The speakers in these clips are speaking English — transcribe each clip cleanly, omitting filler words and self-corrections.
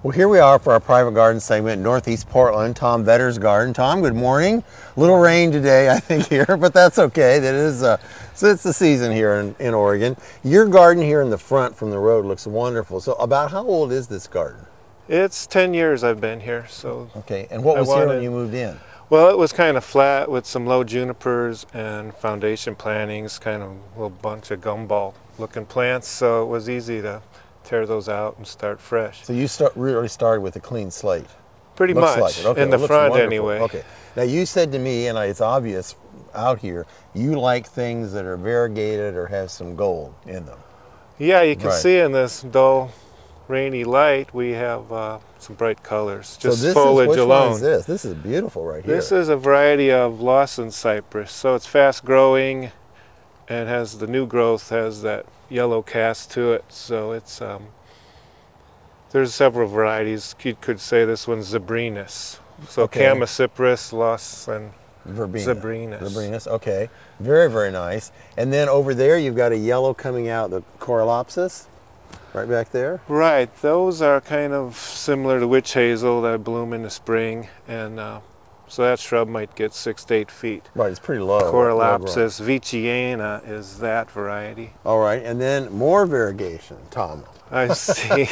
Well, here we are for our private garden segment in Northeast Portland, Tom Vetter's garden. Tom, good morning. A little rain today, I think, here, but that's okay. That is, so it's the season here in Oregon. Your garden here in the front from the road looks wonderful. So about how old is this garden? It's 10 years I've been here. So okay, and what was here when you moved in? Well, it was kind of flat with some low junipers and foundation plantings, kind of a little bunch of gumball looking plants, so it was easy to tear those out and start fresh. So you really started with a clean slate? Pretty much, like okay, in the front wonderful. Anyway. Okay. Now you said to me, and it's obvious out here, you like things that are variegated or have some gold in them. Yeah, you can see in this dull, rainy light, we have some bright colors, just so foliage alone. One is this? This is beautiful right here. This is a variety of Lawson cypress, so it's fast growing and has the new growth, has that yellow cast to it, so it's there's several varieties. You could say this one's Zabrinus. So okay. Chamaecyparis, Lawson, Zabrinus. Zabrinus, okay. Very, very nice. And then over there you've got a yellow coming out, the Corylopsis, right back there? Right, those are kind of similar to witch hazel that bloom in the spring, and so that shrub might get 6 to 8 feet. Right, it's pretty low. Corylopsis vechiana is that variety. All right, and then more variegation, Tom. I see.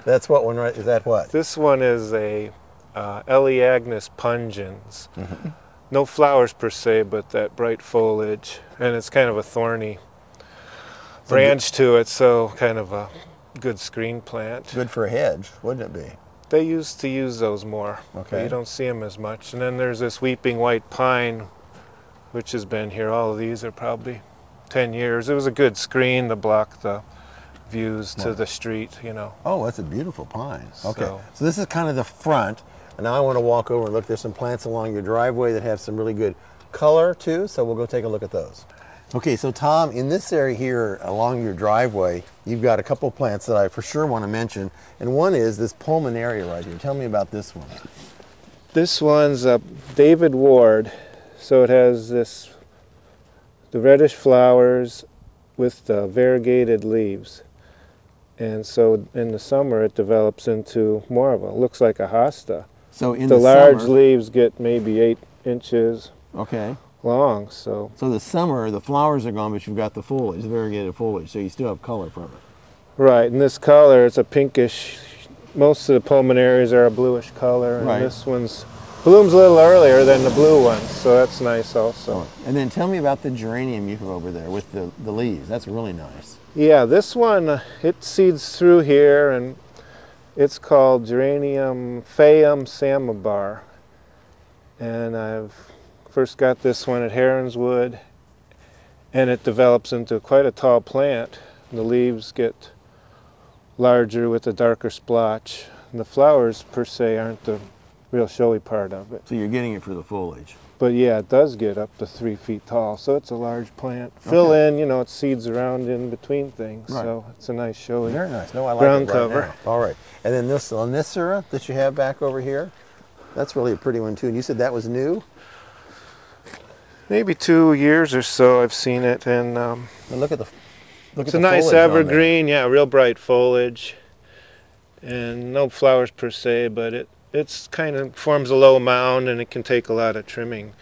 That's what one, right? Is that what? This one is a Eleagnus pungens. Mm-hmm. No flowers per se, but that bright foliage, and it's kind of a thorny branch to it, so kind of a good screen plant. Good for a hedge, wouldn't it be? They used to use those more. Okay. You don't see them as much. And then there's this weeping white pine, which has been here. All of these are probably 10 years. It was a good screen to block the views to the street, you know. Oh, that's a beautiful pine. Okay, so this is kind of the front. And now I want to walk over and look. There's some plants along your driveway that have some really good color too, so we'll go take a look at those. Okay, so Tom, in this area here along your driveway, you've got a couple of plants that I for sure want to mention, and one is this pulmonaria right here. Tell me about this one. This one's David Ward, so it has the reddish flowers with the variegated leaves, and so in the summer it develops into more of a, looks like a hosta. So in the large leaves get maybe 8 inches. Okay. Long, so the summer the flowers are gone, but you've got the foliage, the variegated foliage, so you still have color from it. Right, and this color, it's a pinkish. Most of the pulmonarias are a bluish color, and this one's blooms a little earlier than the blue one, so that's nice also. Oh. And then tell me about the geranium you have over there with the leaves. That's really nice. Yeah, this one it seeds through here, and it's called Geranium phaeum samabar, and I've first got this one at Heronswood, and it develops into quite a tall plant. The leaves get larger with a darker splotch. And the flowers per se aren't the real showy part of it. So you're getting it for the foliage. But yeah, it does get up to 3 feet tall, so it's a large plant. Fill in, you know, it seeds around in between things, so it's a nice showy Very nice. No, I like ground it right cover. Now. All right, and then this Lonicera that you have back over here, that's really a pretty one too. And you said that was new? Maybe 2 years or so I've seen it, and look at it's a nice evergreen, yeah, real bright foliage, and no flowers per se, but it's kind of forms a low mound, and it can take a lot of trimming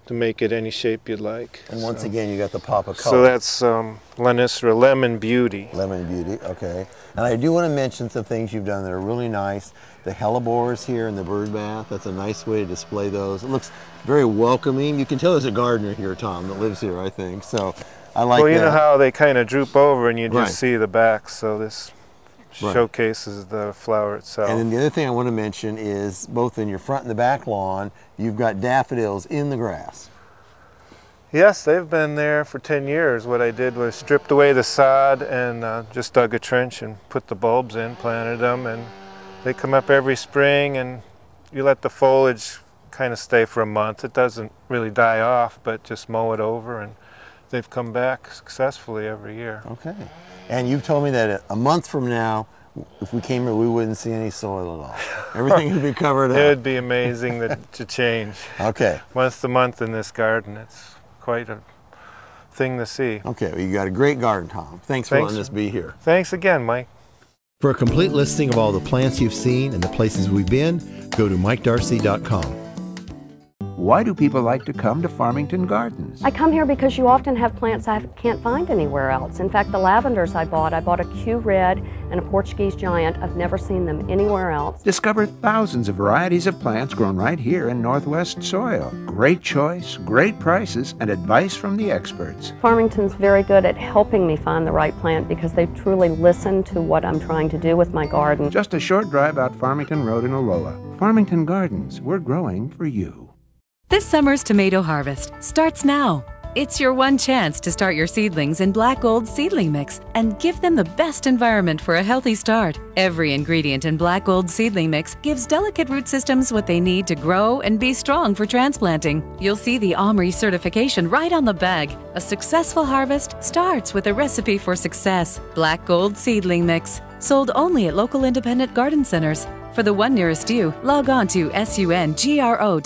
to make it any shape you'd like. And once again, you got the pop of color. So that's Lonicera Lemon Beauty. Lemon Beauty, okay. And I do want to mention some things you've done that are really nice. The hellebores here in the bird bath, that's a nice way to display those. It looks very welcoming. You can tell there's a gardener here, Tom, that lives here, I think. So I like that. Well, you know how they kind of droop over and you just see the back, so this showcases the flower itself. And then the other thing I want to mention is both in your front and the back lawn, you've got daffodils in the grass. Yes, they've been there for 10 years. What I did was stripped away the sod and just dug a trench and put the bulbs in, planted them, and they come up every spring, and you let the foliage kind of stay for a month. It doesn't really die off, but just mow it over, and they've come back successfully every year. Okay. And you've told me that a month from now, if we came here, we wouldn't see any soil at all. Everything would be covered up. It would be amazing to change. Okay. Once a month in this garden, it's quite a thing to see. Okay, well, you got a great garden, Tom. Thanks for letting us be here. Thanks again, Mike. For a complete listing of all the plants you've seen and the places we've been, go to mikedarcy.com. Why do people like to come to Farmington Gardens? I come here because you often have plants I can't find anywhere else. In fact, the lavenders I bought a Q Red and a Portuguese Giant. I've never seen them anywhere else. Discover thousands of varieties of plants grown right here in Northwest soil. Great choice, great prices, and advice from the experts. Farmington's very good at helping me find the right plant because they truly listen to what I'm trying to do with my garden. Just a short drive out Farmington Road in Olola. Farmington Gardens, we're growing for you. This summer's tomato harvest starts now. It's your one chance to start your seedlings in Black Gold Seedling Mix and give them the best environment for a healthy start. Every ingredient in Black Gold Seedling Mix gives delicate root systems what they need to grow and be strong for transplanting. You'll see the OMRI certification right on the bag. A successful harvest starts with a recipe for success. Black Gold Seedling Mix, sold only at local independent garden centers. For the one nearest you, log on to sungro.com.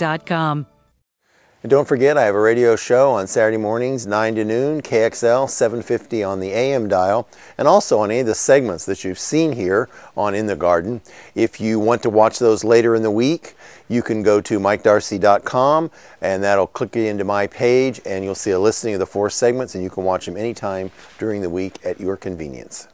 And don't forget, I have a radio show on Saturday mornings, 9 to noon, KXL 750 on the AM dial, and also on any of the segments that you've seen here on In the Garden. If you want to watch those later in the week, you can go to mikedarcy.com, and that'll click you into my page, and you'll see a listing of the 4 segments, and you can watch them anytime during the week at your convenience.